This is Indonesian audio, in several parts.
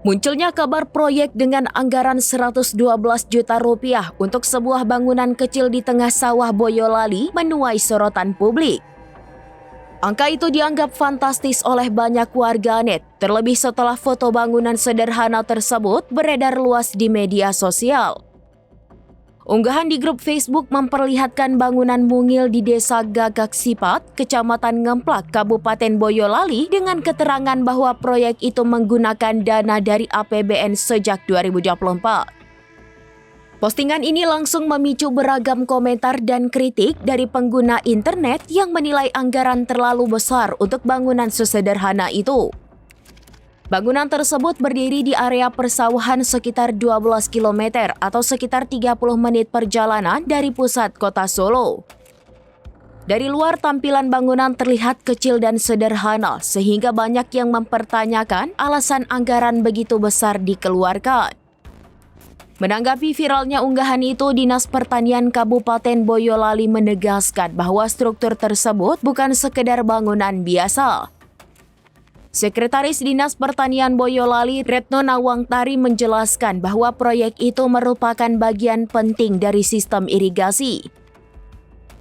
Munculnya kabar proyek dengan anggaran 112 juta rupiah untuk sebuah bangunan kecil di tengah sawah Boyolali menuai sorotan publik. Angka itu dianggap fantastis oleh banyak warganet, terlebih setelah foto bangunan sederhana tersebut beredar luas di media sosial. Unggahan di grup Facebook memperlihatkan bangunan mungil di Desa Gagak Sipat, Kecamatan Ngemplak, Kabupaten Boyolali dengan keterangan bahwa proyek itu menggunakan dana dari APBN sejak 2024. Postingan ini langsung memicu beragam komentar dan kritik dari pengguna internet yang menilai anggaran terlalu besar untuk bangunan sesederhana itu. Bangunan tersebut berdiri di area persawahan sekitar 12 km atau sekitar 30 menit perjalanan dari pusat kota Solo. Dari luar tampilan bangunan terlihat kecil dan sederhana sehingga banyak yang mempertanyakan alasan anggaran begitu besar dikeluarkan. Menanggapi viralnya unggahan itu, Dinas Pertanian Kabupaten Boyolali menegaskan bahwa struktur tersebut bukan sekedar bangunan biasa. Sekretaris Dinas Pertanian Boyolali, Retno Nawangtari menjelaskan bahwa proyek itu merupakan bagian penting dari sistem irigasi.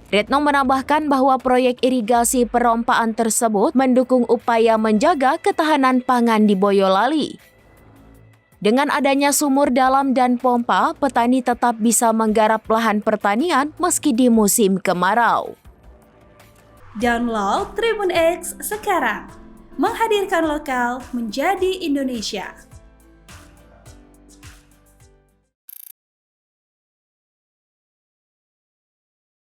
Retno menambahkan bahwa proyek irigasi perompaan tersebut mendukung upaya menjaga ketahanan pangan di Boyolali. Dengan adanya sumur dalam dan pompa, petani tetap bisa menggarap lahan pertanian meski di musim kemarau. Download Tribun X sekarang. Menghadirkan lokal menjadi Indonesia.